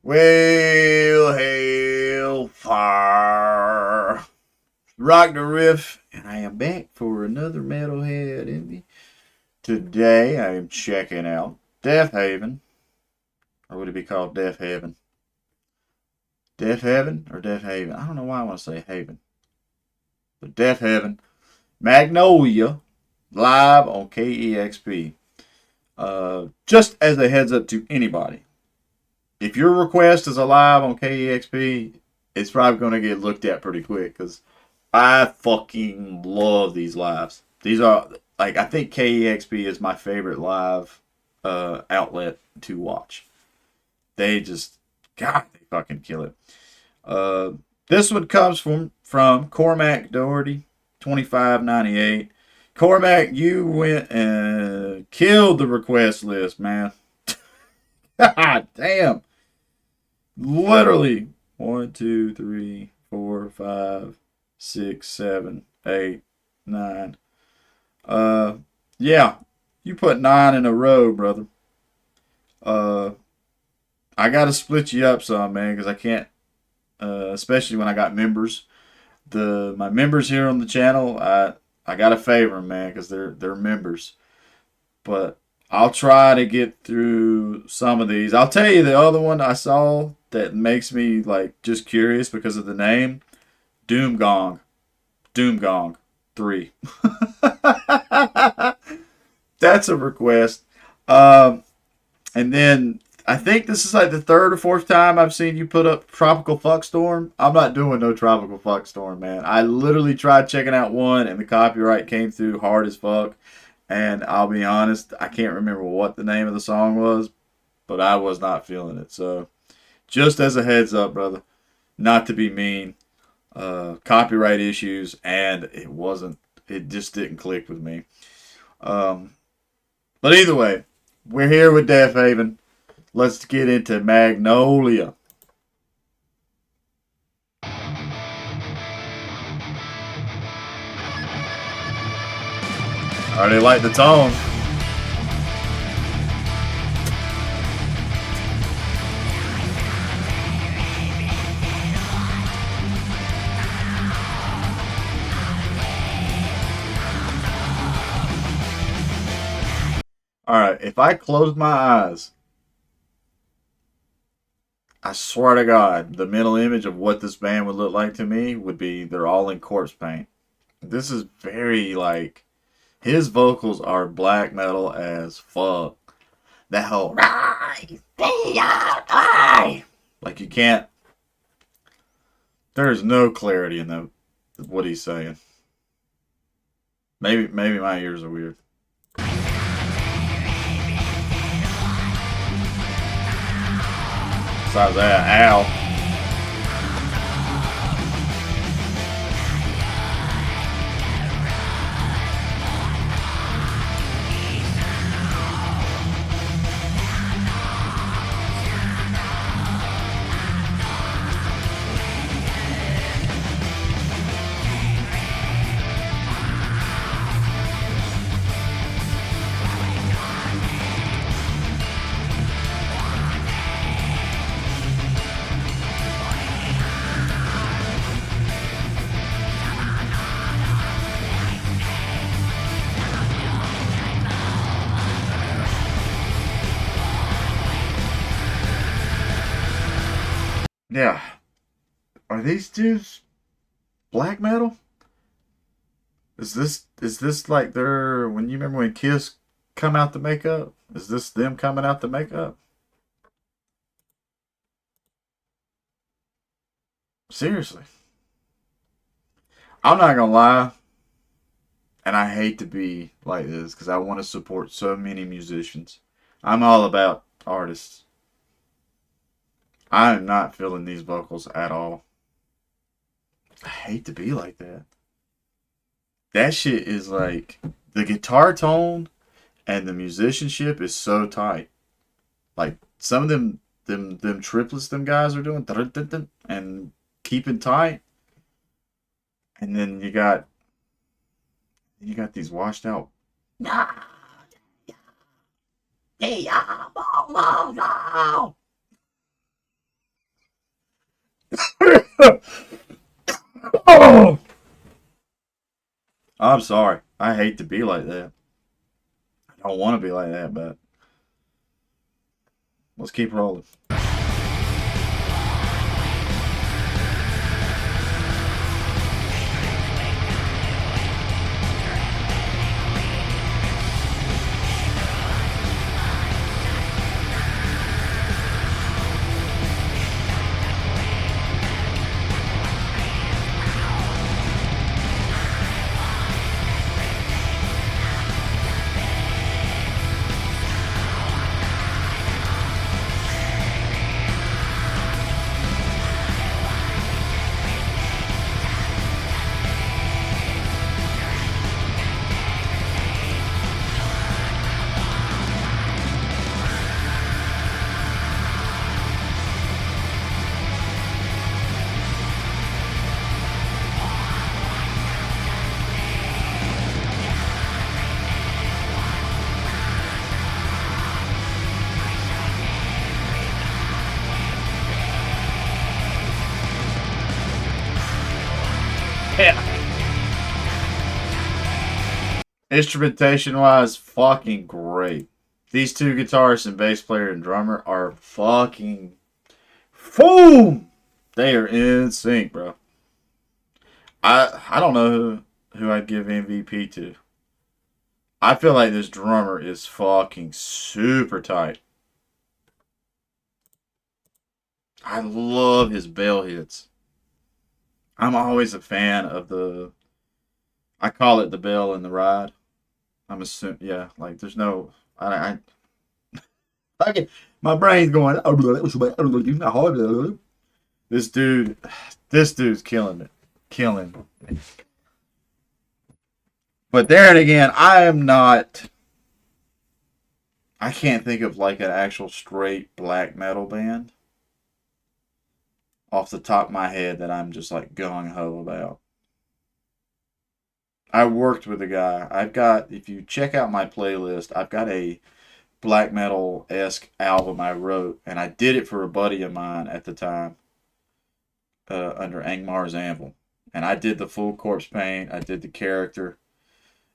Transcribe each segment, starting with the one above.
Well, hail fire. RockdaRiff, and I am back for another Metalhead Envy. Today I am checking out Deafheaven, or would it be called Deafheaven? Deafheaven or Deafhaven? I don't know why I want to say Haven. But Deafheaven, Magnolia, live on KEXP. Just as a heads up to anybody, if your request is alive on KEXP, it's probably going to get looked at pretty quick because I fucking love these lives. These are, like, I think KEXP is my favorite live outlet to watch. They just, God, they fucking kill it. This one comes from Cormac Doherty, 2598. Cormac, you went and killed the request list, man. God damn. Literally 1, 2, 3, 4, 5, 6, 7, 8, 9. Yeah, you put 9 in a row, brother. I gotta split you up some, man, because I can't. Especially when I got members. My members here on the channel, I gotta favor them, man, because they're members. But I'll try to get through some of these. I'll tell you the other one I saw that makes me like just curious because of the name. Doom Gong. 3. That's a request. And then I think this is like the third or fourth time I've seen you put up Tropical Fuckstorm. I'm not doing no Tropical Fuckstorm, man. I literally tried checking out one and the copyright came through hard as fuck. And I'll be honest, I can't remember what the name of the song was, but I was not feeling it. So just as a heads up, brother, not to be mean, copyright issues, and it just didn't click with me. But either way, we're here with Deafheaven. Let's get into Magnolia. I already like the tone. Alright, if I close my eyes, I swear to God, the mental image of what this band would look like to me would be they're all in corpse paint. This is very, like, his vocals are black metal as fuck. That whole, like, you can't, there's no clarity in what he's saying. Maybe my ears are weird. Besides that, ow. Yeah. Are these dudes black metal? Is this like their when you remember when Kiss come out the makeup? Is this them coming out the makeup? Seriously. I'm not gonna lie, and I hate to be like this because I want to support so many musicians. I'm all about artists. I am not feeling these vocals at all. I hate to be like that. That shit is like the guitar tone and the musicianship is so tight. Like some of them triplets them guys are doing and keeping tight, and then you got these washed out. I'm sorry. I hate to be like that. I don't want to be like that, but let's keep rolling. Yeah. Instrumentation wise, fucking great. These two guitarists and bass player and drummer are fucking boom. They are in sync, bro. I don't know who I'd give MVP to. I feel like this drummer is fucking super tight. I love his bell hits. I'm always a fan of the. I call it the bell and the ride. I'm assuming, yeah. Like, there's no. I get my brain's going. This dude, this dude's killing it, killing. But there again, I am not. I can't think of like an actual straight black metal band off the top of my head that I'm just like gung ho about. I worked with a guy. I've got, if you check out my playlist, I've got a black metal esque album I wrote, and I did it for a buddy of mine at the time under Angmar's Anvil. And I did the full corpse paint, I did the character,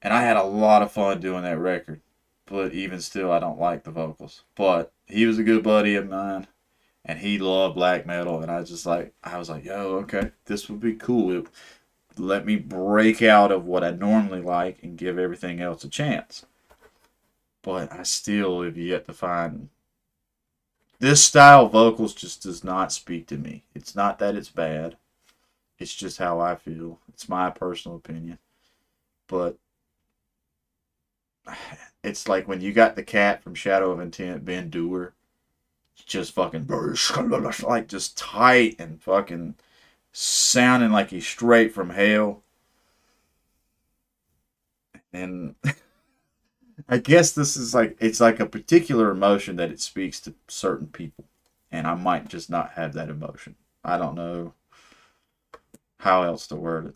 and I had a lot of fun doing that record. But even still, I don't like the vocals. But he was a good buddy of mine, and he loved black metal, and I was like, yo, okay, this would be cool. Let me break out of what I normally like and give everything else a chance. But I still have yet to find this style of vocals just does not speak to me. It's not that it's bad. It's just how I feel. It's my personal opinion. But it's like when you got the cat from Shadow of Intent, Ben Dewar, just fucking like just tight and fucking sounding like he's straight from hell. And I guess this is like it's like a particular emotion that it speaks to certain people, and I might just not have that emotion. I don't know how else to word it.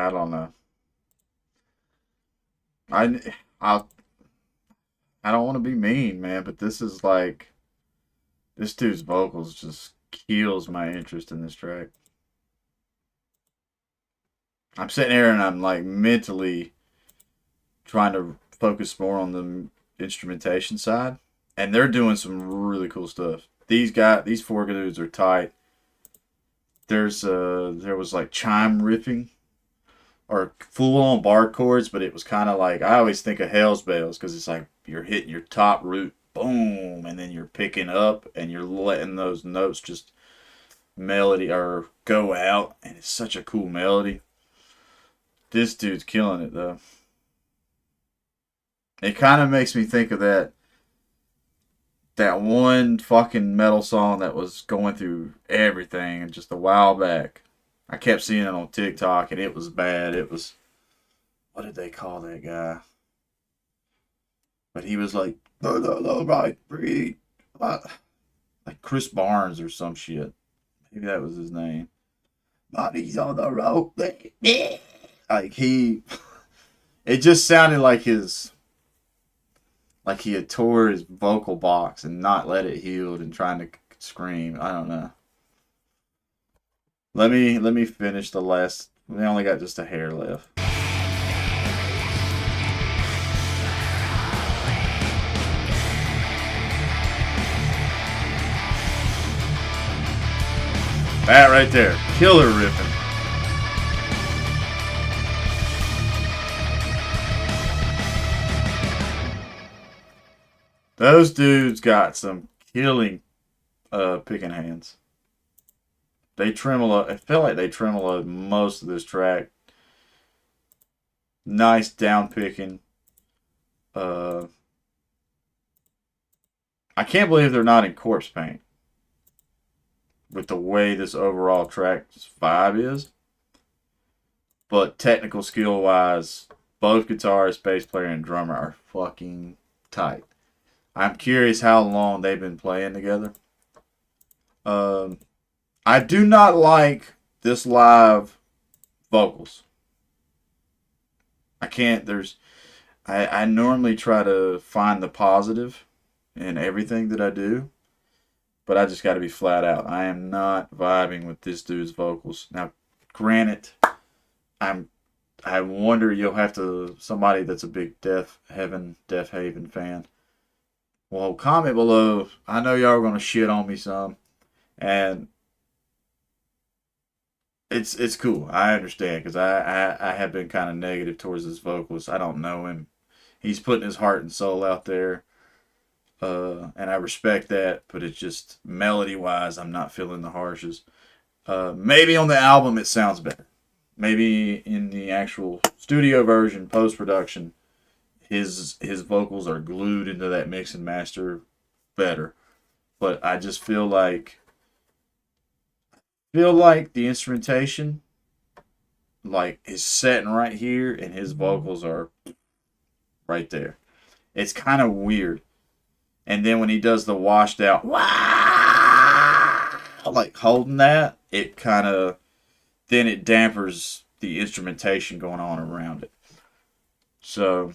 I don't know. I I I don't want to be mean, man, but this is like this dude's vocals just kills my interest in this track. I'm sitting here and I'm like mentally trying to focus more on the instrumentation side, and they're doing some really cool stuff. These four dudes are tight. There was like chime riffing or full on bar chords, but it was kind of like I always think of Hell's Bells because it's like you're hitting your top root, boom, and then you're picking up and you're letting those notes just melody or go out, and it's such a cool melody. This dude's killing it though. It kind of makes me think of that one fucking metal song that was going through everything and just a while back. I kept seeing it on TikTok and it was bad. It was, what did they call that guy? But he was like, right, breathe. Like Chris Barnes or some shit. Maybe that was his name. Bodies on the road. Like it just sounded like he had tore his vocal box and not let it heal and trying to scream. I don't know. Let me finish the last. We only got just a hair left. That right there, killer riffing. Those dudes got some killing picking hands. They tremolo. I feel like they tremoloed most of this track. Nice down picking. I can't believe they're not in corpse paint with the way this overall track vibe is. But technical skill wise, both guitarist, bass player, and drummer are fucking tight. I'm curious how long they've been playing together. I do not like this live vocals. I can't. I normally try to find the positive in everything that I do, but I just got to be flat out. I am not vibing with this dude's vocals. Now, granted, I wonder you'll have to somebody that's a big Deafheaven fan. Well, comment below. I know y'all are gonna shit on me some, and it's cool. I understand because I have been kind of negative towards this vocalist. I don't know him. He's putting his heart and soul out there, and I respect that. But it's just melody wise, I'm not feeling the harshes. Maybe on the album it sounds better. Maybe in the actual studio version, post production, his vocals are glued into that mix and master better. But I just feel like the instrumentation like is setting right here and his vocals are right there. It's kind of weird. And then when he does the washed out like holding that, it kind of then it dampers the instrumentation going on around it. So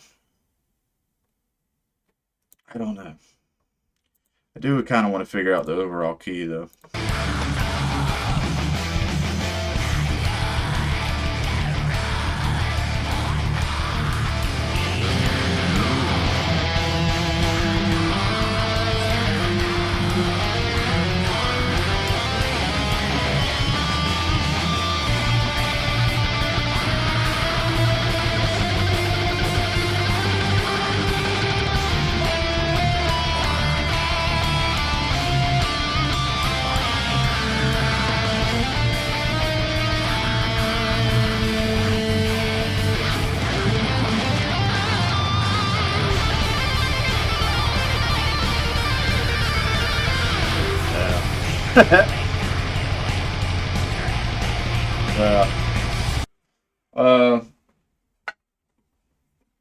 I don't know. I do kind of want to figure out the overall key though. Yeah.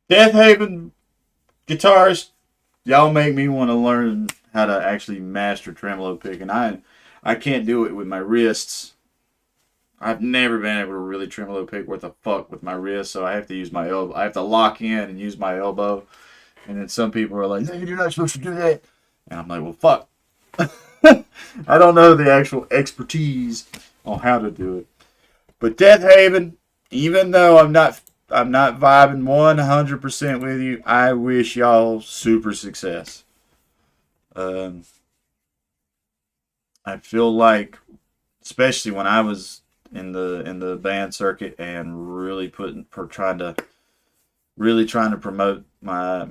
Deafheaven guitarist, y'all make me want to learn how to actually master tremolo picking. I can't do it with my wrists. I've never been able to really tremolo pick worth a fuck with my wrist, so I have to use my elbow. I have to lock in and use my elbow. And then some people are like, "No, you're not supposed to do that." And I'm like, "Well, fuck." I don't know the actual expertise on how to do it. But Deafheaven, even though I'm not vibing 100% with you, I wish y'all super success. Um, I feel like, especially when I was in the band circuit and really trying to promote my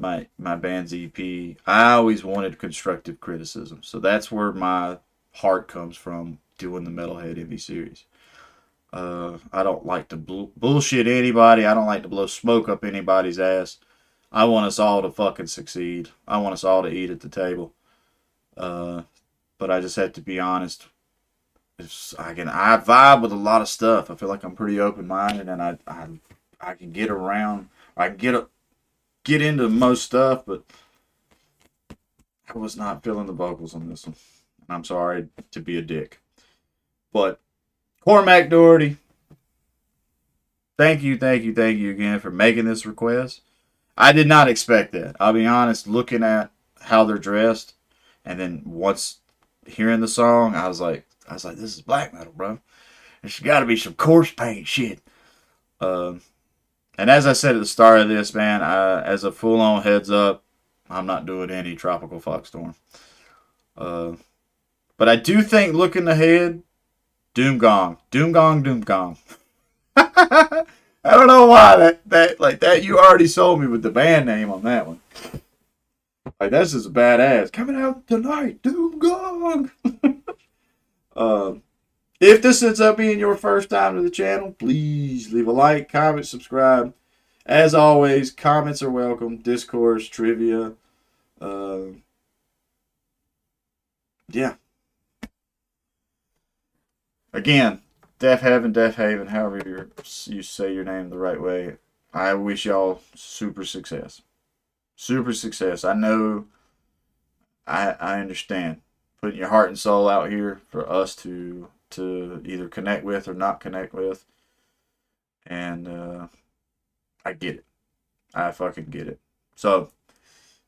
band's EP, I always wanted constructive criticism. So that's where my heart comes from doing the Metalhead Envy series. I don't like to bullshit anybody. I don't like to blow smoke up anybody's ass. I want us all to fucking succeed. I want us all to eat at the table. Uh, but I just have to be honest. I vibe with a lot of stuff. I feel like I'm pretty open minded, and I can get around. I can get into most stuff, but I was not feeling the vocals on this one. I'm sorry to be a dick, but Cormac Doherty, thank you again for making this request. I did not expect that. I'll be honest. Looking at how they're dressed, and then once hearing the song, this is black metal, bro. There's got to be some corpse paint shit. Um, and as I said at the start of this, man, as a full-on heads up, I'm not doing any Tropical Foxstorm. Uh, but I do think looking ahead, Doom Gong, Doom Gong, Doom Gong. I don't know why that you already sold me with the band name on that one. Like that's just badass. Coming out tonight, Doom Gong. um, if this ends up being your first time to the channel, please leave a like, comment, subscribe. As always, comments are welcome. Discourse, trivia. Uh, yeah. Again, Deafheaven, however you say your name the right way. I wish y'all super success. Super success. I know, I understand. Putting your heart and soul out here for us to either connect with or not connect with. And I get it. I fucking get it. So,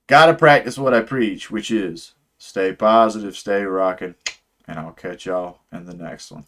gotta practice what I preach, which is stay positive, stay rocking, and I'll catch y'all in the next one.